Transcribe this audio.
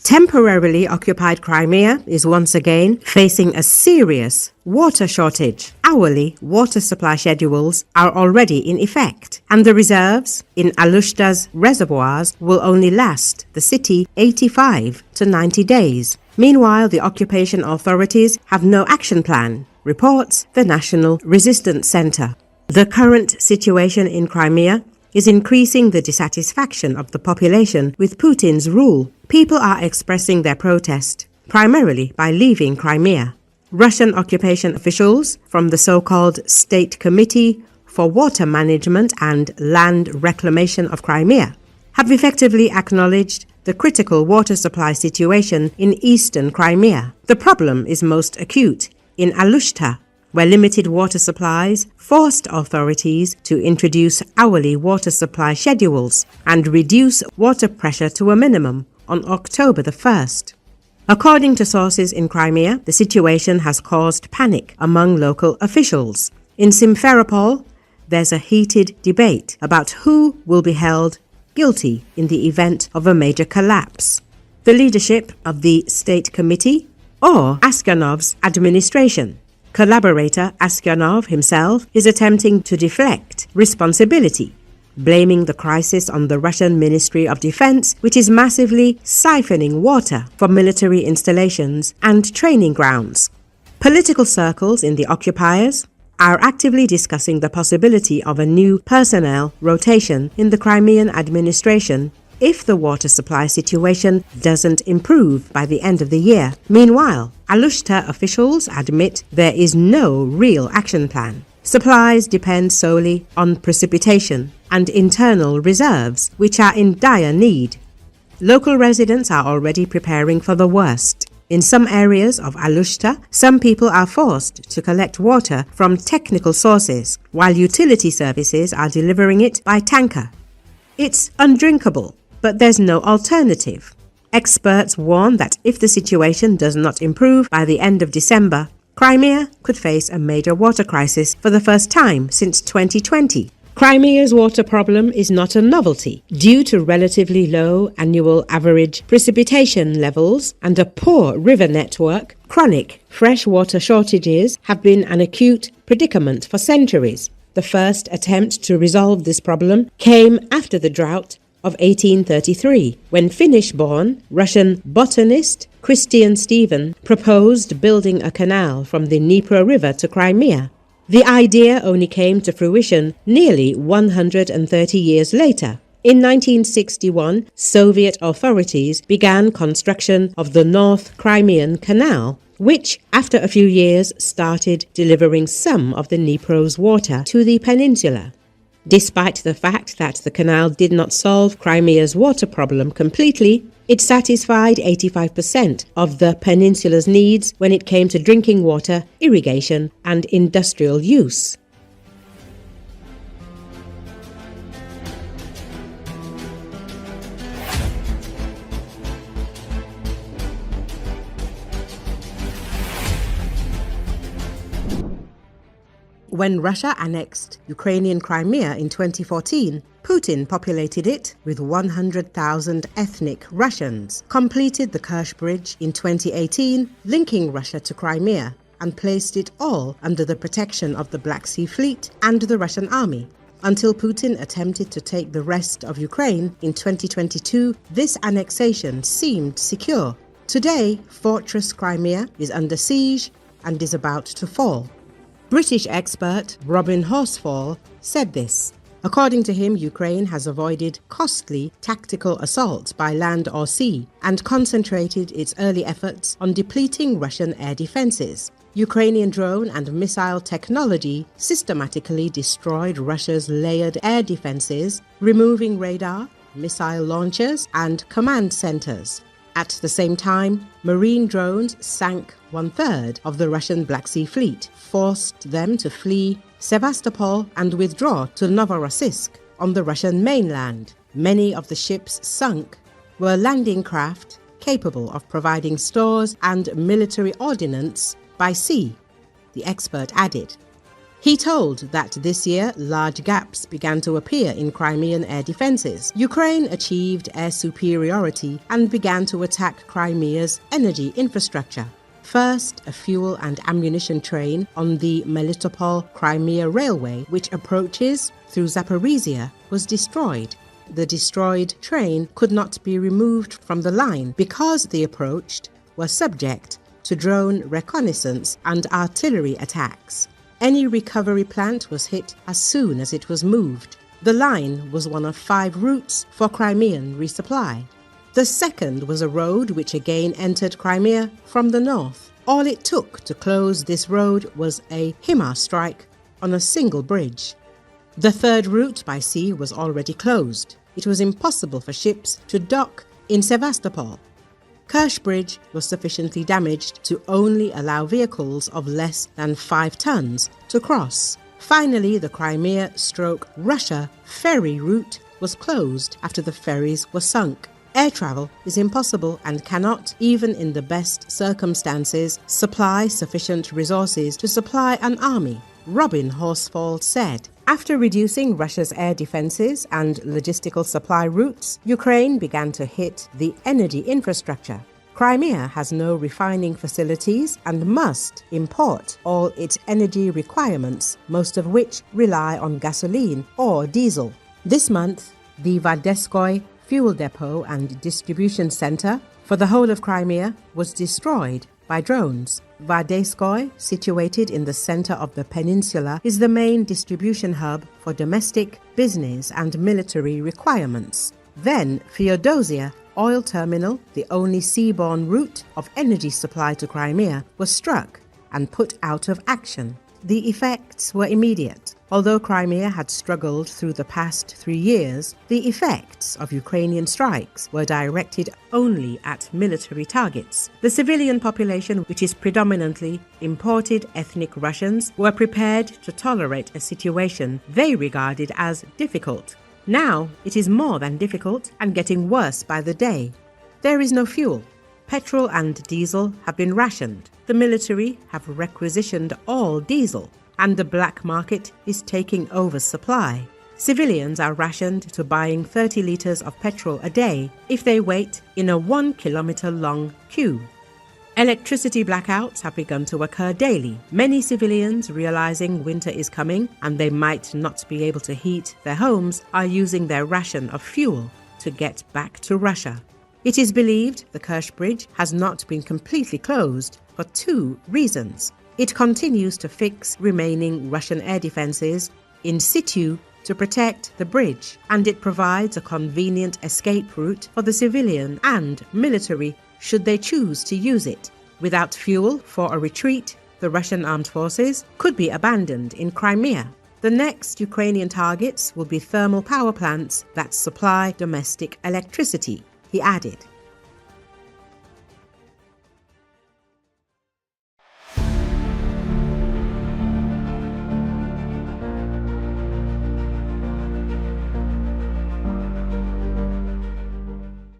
Temporarily occupied Crimea is once again facing a serious water shortage. Hourly water supply schedules are already in effect, and the reserves in Alushta's reservoirs will only last the city 85 to 90 days. Meanwhile, the occupation authorities have no action plan, reports the National Resistance Center. The current situation in Crimea is increasing the dissatisfaction of the population with Putin's rule. People are expressing their protest, primarily by leaving Crimea. Russian occupation officials from the so-called State Committee for Water Management and Land Reclamation of Crimea have effectively acknowledged the critical water supply situation in eastern Crimea. The problem is most acute in Alushta, where limited water supplies forced authorities to introduce hourly water supply schedules and reduce water pressure to a minimum on October the 1st. According to sources in Crimea, the situation has caused panic among local officials. In Simferopol, there's a heated debate about who will be held guilty in the event of a major collapse: the leadership of the State Committee or Aksyonov's administration. Collaborator Aksyonov himself is attempting to deflect responsibility, blaming the crisis on the Russian Ministry of Defense, which is massively siphoning water from military installations and training grounds. Political circles in the occupiers are actively discussing the possibility of a new personnel rotation in the Crimean administration if the water supply situation doesn't improve by the end of the year. Meanwhile, Alushta officials admit there is no real action plan. Supplies depend solely on precipitation and internal reserves, which are in dire need. Local residents are already preparing for the worst. In some areas of Alushta, some people are forced to collect water from technical sources, while utility services are delivering it by tanker. It's undrinkable, but there's no alternative. Experts warn that if the situation does not improve by the end of December, Crimea could face a major water crisis for the first time since 2020. Crimea's water problem is not a novelty. Due to relatively low annual average precipitation levels and a poor river network, chronic freshwater shortages have been an acute predicament for centuries. The first attempt to resolve this problem came after the drought of 1833, when Finnish-born Russian botanist Christian Stephen proposed building a canal from the Dnieper River to Crimea. The idea only came to fruition nearly 130 years later. In 1961, Soviet authorities began construction of the North Crimean Canal, which, after a few years, started delivering some of the Dnieper's water to the peninsula. Despite the fact that the canal did not solve Crimea's water problem completely, it satisfied 85% of the peninsula's needs when it came to drinking water, irrigation, and industrial use. When Russia annexed Ukrainian Crimea in 2014, Putin populated it with 100,000 ethnic Russians, completed the Kerch Bridge in 2018, linking Russia to Crimea, and placed it all under the protection of the Black Sea Fleet and the Russian army. Until Putin attempted to take the rest of Ukraine in 2022, this annexation seemed secure. Today, Fortress Crimea is under siege and is about to fall. British expert Robin Horsfall said this. According to him, Ukraine has avoided costly tactical assaults by land or sea and concentrated its early efforts on depleting Russian air defenses. Ukrainian drone and missile technology systematically destroyed Russia's layered air defenses, removing radar, missile launchers, and command centers. At the same time, marine drones sank 1/3 of the Russian Black Sea Fleet, forced them to flee Sevastopol and withdraw to Novorossiysk on the Russian mainland. Many of the ships sunk were landing craft capable of providing stores and military ordnance by sea, the expert added. He told that this year large gaps began to appear in Crimean air defences. Ukraine achieved air superiority and began to attack Crimea's energy infrastructure. First, a fuel and ammunition train on the Melitopol-Crimea railway, which approaches through Zaporizhia, was destroyed. The destroyed train could not be removed from the line because the approached were subject to drone reconnaissance and artillery attacks. Any recovery plant was hit as soon as it was moved. The line was one of 5 routes for Crimean resupply. The second was a road which again entered Crimea from the north. All it took to close this road was a HIMARS strike on a single bridge. The third route by sea was already closed. It was impossible for ships to dock in Sevastopol. Kerch Bridge was sufficiently damaged to only allow vehicles of less than 5 tons to cross. Finally, the Crimea/Russia ferry route was closed after the ferries were sunk. Air travel is impossible and cannot, even in the best circumstances, supply sufficient resources to supply an army, Robin Horsfall said. After reducing Russia's air defences and logistical supply routes, Ukraine began to hit the energy infrastructure. Crimea has no refining facilities and must import all its energy requirements, most of which rely on gasoline or diesel. This month, the Vadeskoy fuel depot and distribution centre for the whole of Crimea was destroyed by drones. Vadeskoy, situated in the centre of the peninsula, is the main distribution hub for domestic, business and military requirements. Then Feodosia oil terminal, the only seaborne route of energy supply to Crimea, was struck and put out of action. The effects were immediate. Although Crimea had struggled through the past 3 years, the effects of Ukrainian strikes were directed only at military targets. The civilian population, which is predominantly imported ethnic Russians, were prepared to tolerate a situation they regarded as difficult. Now it is more than difficult and getting worse by the day. There is no fuel. Petrol and diesel have been rationed. The military have requisitioned all diesel, and the black market is taking over supply. Civilians are rationed to buying 30 litres of petrol a day if they wait in a 1-kilometre-long queue. Electricity blackouts have begun to occur daily. Many civilians, realizing winter is coming and they might not be able to heat their homes, are using their ration of fuel to get back to Russia. It is believed the Kerch Bridge has not been completely closed for 2 reasons. It continues to fix remaining Russian air defences in situ to protect the bridge, and it provides a convenient escape route for the civilian and military should they choose to use it. Without fuel for a retreat, the Russian armed forces could be abandoned in Crimea. The next Ukrainian targets will be thermal power plants that supply domestic electricity, he added.